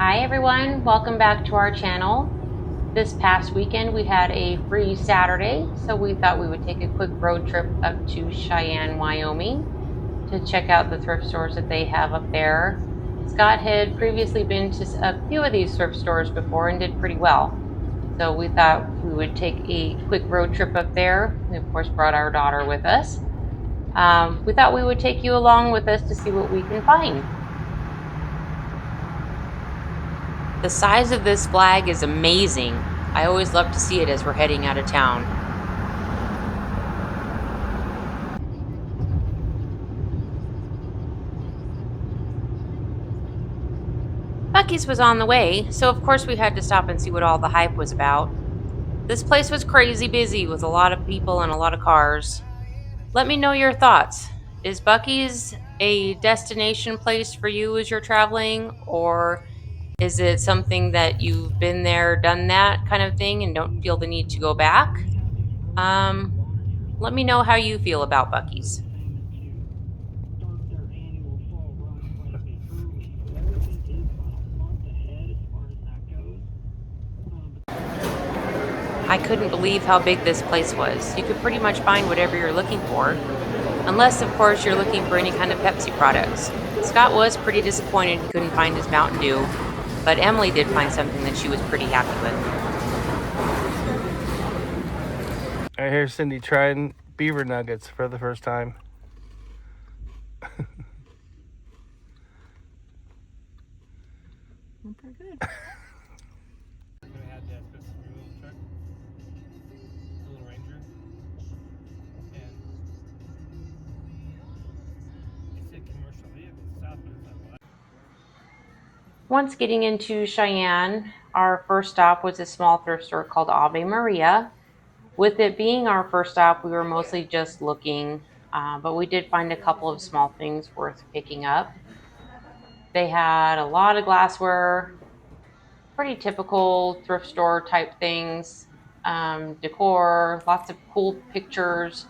Hi everyone, welcome back to our channel. This past weekend we had a free Saturday, so we thought we would take a quick road trip up to Cheyenne, Wyoming to check out the thrift stores that they have up there. Scott had previously been to a few of these thrift stores before and did pretty well. So we thought we would take a quick road trip up there. We of course brought our daughter with us. We thought we would take you along with us to see what we can find. The size of this flag is amazing. I always love to see it as we're heading out of town. Buc-ee's was on the way, so of course we had to stop and see what all the hype was about. This place was crazy busy with a lot of people and a lot of cars. Let me know your thoughts. Is Buc-ee's a destination place for you as you're traveling, or is it something that you've been there, done that kind of thing and don't feel the need to go back? Um, Let me know how you feel about Buc-ee's. I couldn't believe how big this place was. You could pretty much find whatever you're looking for, unless, of course, you're looking for any kind of Pepsi products. Scott was pretty disappointed he couldn't find his Mountain Dew, but Emily did find something that she was pretty happy with. I hear Cindy trying beaver nuggets for the first time. Pretty good. Once getting into Cheyenne, our first stop was a small thrift store called Ave Maria. With it being our first stop, we were mostly just looking, but we did find a couple of small things worth picking up. They had a lot of glassware, pretty typical thrift store type things, decor, lots of cool pictures.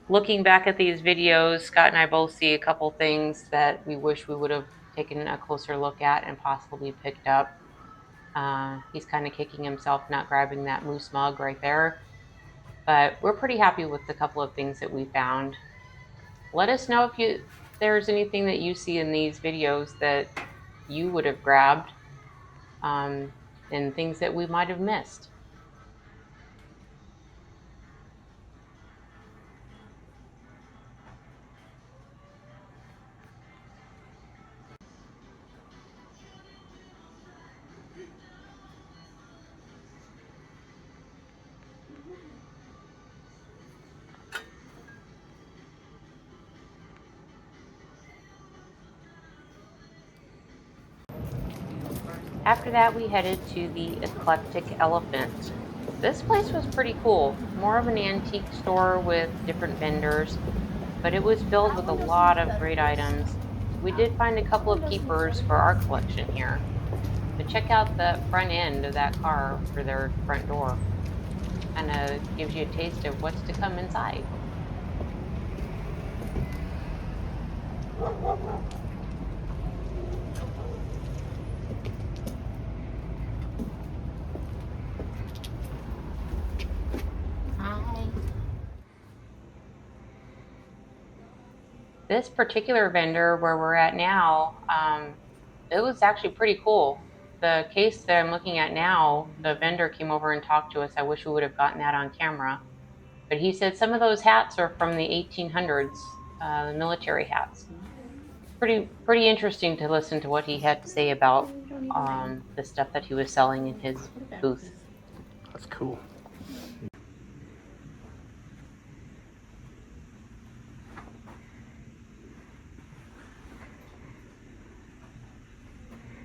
Looking back at these videos, Scott and I both see a couple things that we wish we would have taken a closer look at and possibly picked up. He's kind of kicking himself not grabbing that moose mug right there, but we're pretty happy with the couple of things that we found. Let us know if there's anything that you see in these videos that you would have grabbed, um, and things that we might have missed. After that, we headed to the Eclectic Elephant. This place was pretty cool, more of an antique store with different vendors, but it was filled with a lot of great items. We did find a couple of keepers for our collection here, but check out the front end of that car for their front door. Kind of gives you a taste of what's to come inside. Hi. This particular vendor where we're at now, it was actually pretty cool. The case that I'm looking at now, the vendor came over and talked to us. I wish we would have gotten that on camera. But he said some of those hats are from the 1800s, military hats. Pretty interesting to listen to what he had to say about the stuff that he was selling in his booth. That's cool.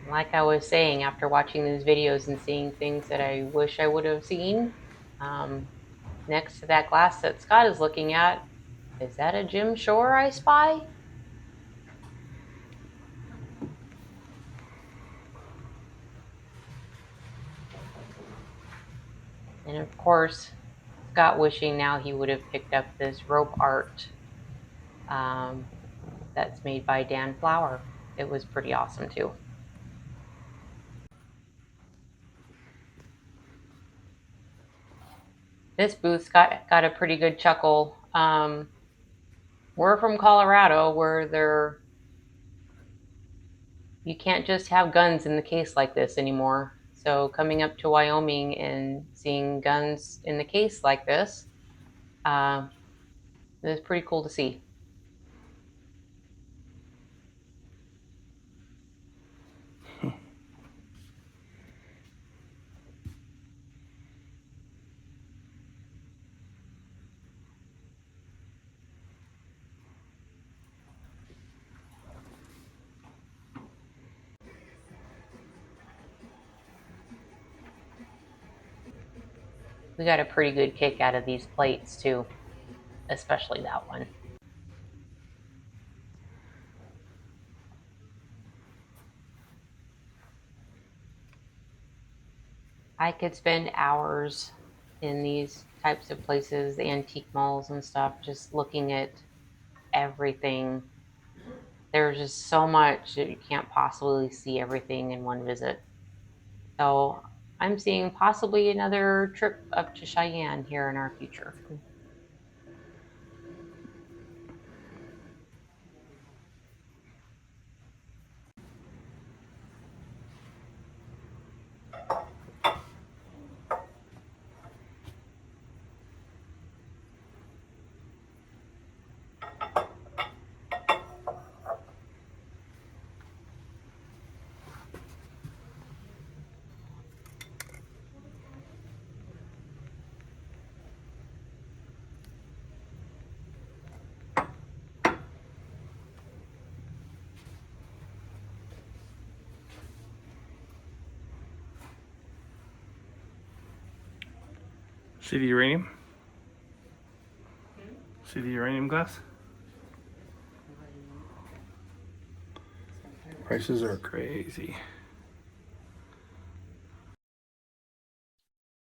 Like I was saying, after watching these videos and seeing things that I wish I would have seen, next to that glass that Scott is looking at, is that a Jim Shore I spy? And of course, Scott wishing now he would have picked up this rope art um, that's made by Dan Flower. It was pretty awesome too. This booth's got a pretty good chuckle. We're from Colorado, where you can't just have guns in the case like this anymore. So coming up to Wyoming and seeing guns in the case like this is pretty cool to see. We got a pretty good kick out of these plates too, especially that one. I could spend hours in these types of places, the antique malls and stuff, just looking at everything. There's just so much that you can't possibly see everything in one visit. So I'm seeing possibly another trip up to Cheyenne here in our future. See the uranium? See the uranium glass? Prices are crazy.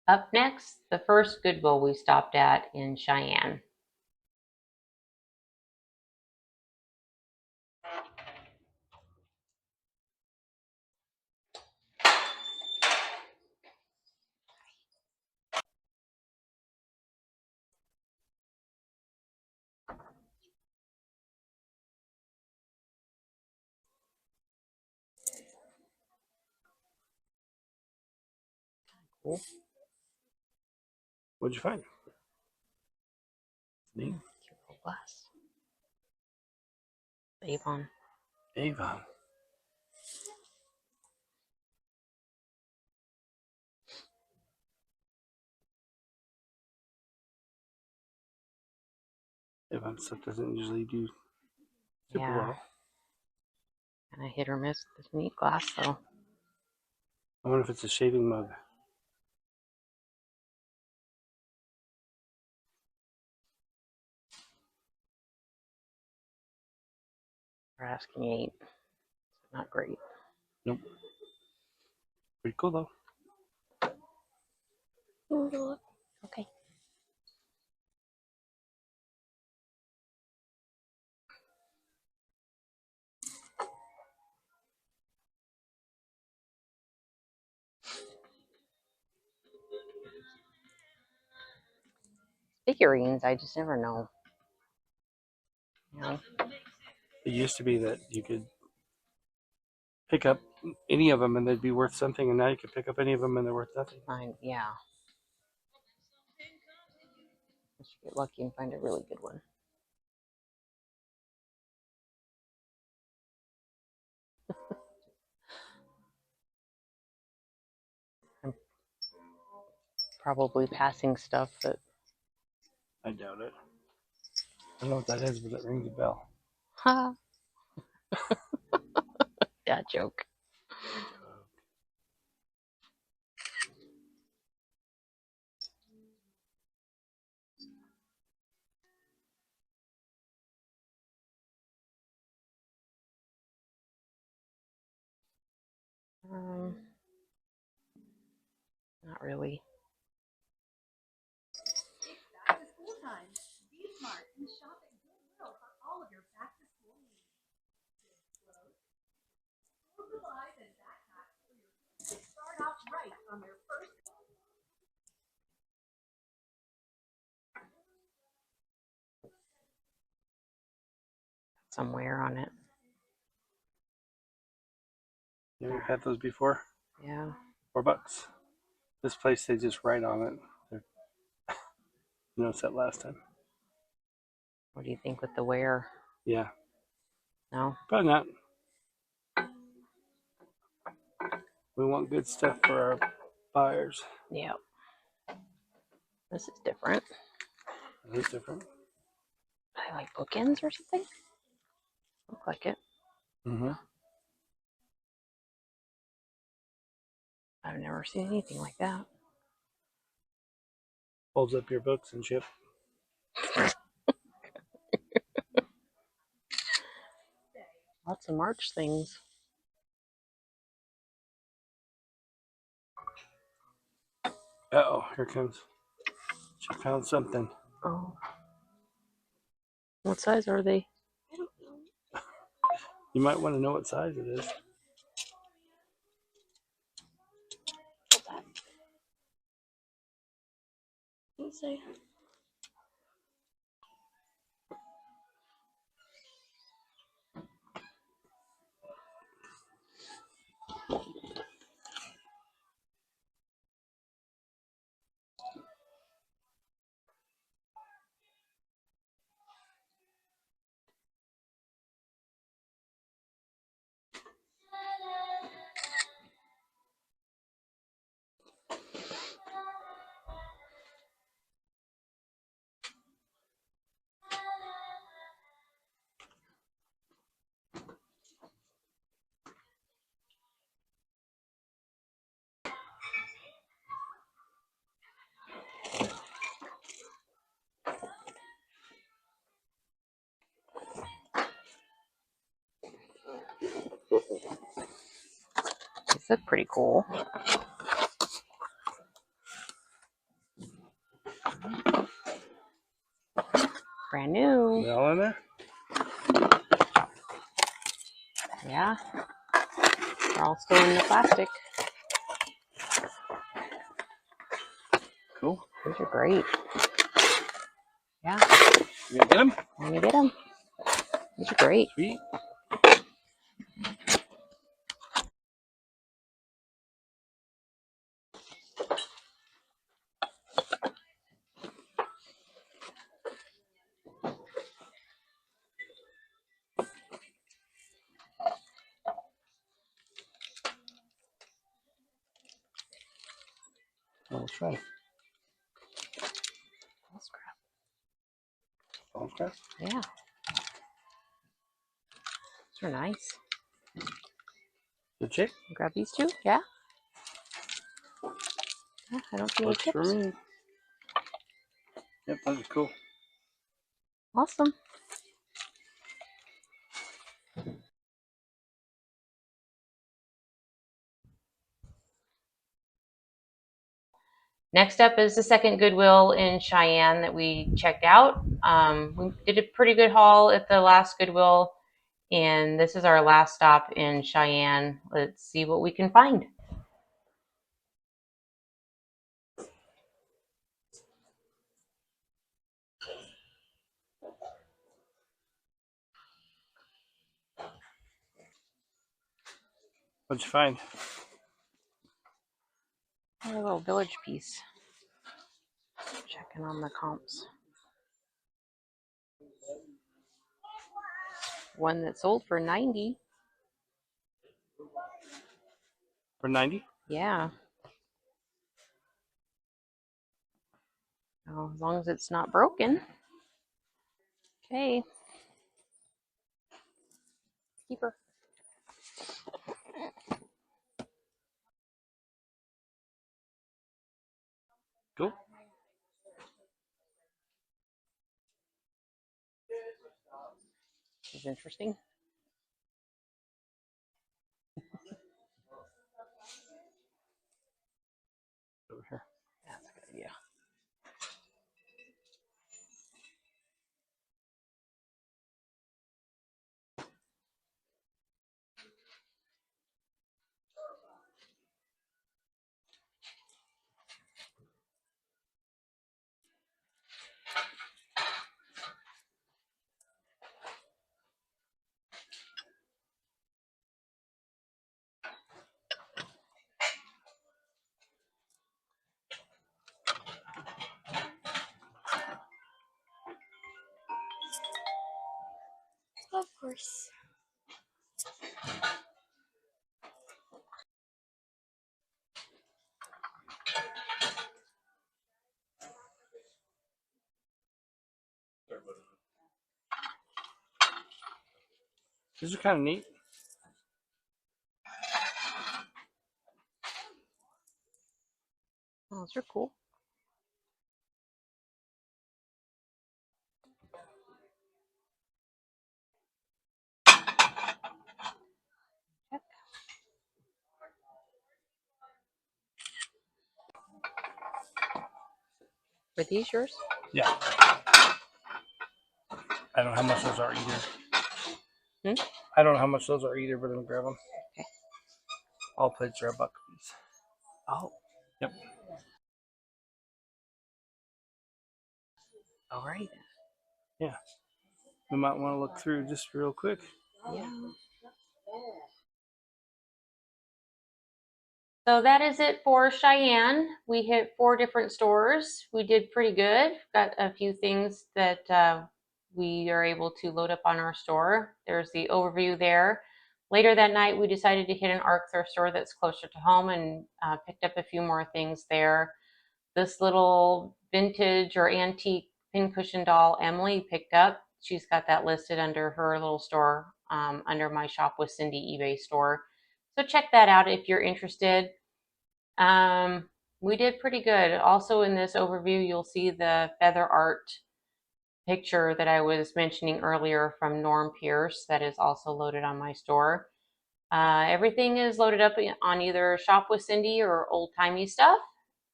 Up next, the first Goodwill we stopped at in Cheyenne. Cool. What'd you find? Neat. Cute little glass. Avon. Avon. Avon stuff doesn't usually do super well. Kind of hit or miss with this neat glass though. I wonder if it's a shaving mug. We're asking 8. Not great. Nope. Pretty cool though. Okay. Figurines, I just never know. You know? It used to be that you could pick up any of them and they'd be worth something, and now you can pick up any of them and they're worth nothing. Yeah. I should get lucky and find a really good one. I'm probably passing stuff that. I doubt it. I don't know what that is, but it rings a bell. Ha! That joke. Not really. Back to school time. Be smart and shop at Goodwill for all of your back to school needs. Clothes, school supplies, and backpacks for your kids to start off right on their first. some wear on it. You ever had those before? Yeah. $4. This place, they just write on it. You noticed that last time? What do you think with the wear? Yeah. No? Probably not. We want good stuff for our buyers. Yeah. This is different. It is different. Are they like bookends or something? Look like it. Mm-hmm. I've never seen anything like that. Folds up your books and ship. Lots of March things. Uh-oh, here comes. She found something. Oh. What size are they? You might want to know what size it is. Let's see. These look pretty cool. Brand new. They all in there? Yeah. They're all still in the plastic. Cool. These are great. Yeah. You gonna get them? Let me get them. These are great. Sweet. Oh, let's try. That's crap. Oh, okay. Yeah. These are nice. The chick? Grab these two? Yeah. Yeah, I don't see any Works for chips. me. Yep, those are cool. Awesome. Next up is the second Goodwill in Cheyenne that we checked out. We did a pretty good haul at the last Goodwill, and this is our last stop in Cheyenne. Let's see what we can find. What'd you find? A little village piece. Checking on the comps. One that sold for $90. For 90? Yeah. Oh, as long as it's not broken. Okay. Keep her. Cool. This is interesting. Over here. That's a good idea. Of course. These are kind of neat. Oh, those are cool. Are these yours? Yeah. I don't know how much those are either. I don't know how much those are either, but I'm gonna grab them. Okay. All plates are $1 apiece. Oh. Yep. All right. Yeah. We might want to look through just real quick. Yeah. So that is it for Cheyenne. We hit 4 different stores. We did pretty good. Got a few things that we are able to load up on our store. There's the overview there. Later that night, we decided to hit an ARC thrift store that's closer to home and picked up a few more things there. This little vintage or antique pincushion doll Emily picked up. She's got that listed under her little store, under my Shop with Cindy eBay store. So check that out if you're interested. We did pretty good. Also in this overview, you'll see the feather art picture that I was mentioning earlier from Norm Pierce that is also loaded on my store. Everything is loaded up on either Shop with Cindy or Old Timey Stuff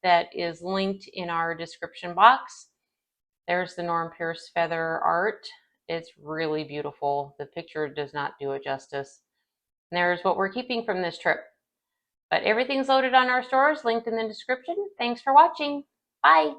that is linked in our description box. There's the Norm Pierce feather art. It's really beautiful. The picture does not do it justice. And there's what we're keeping from this trip. But everything's loaded on our stores, linked in the description. Thanks for watching. Bye.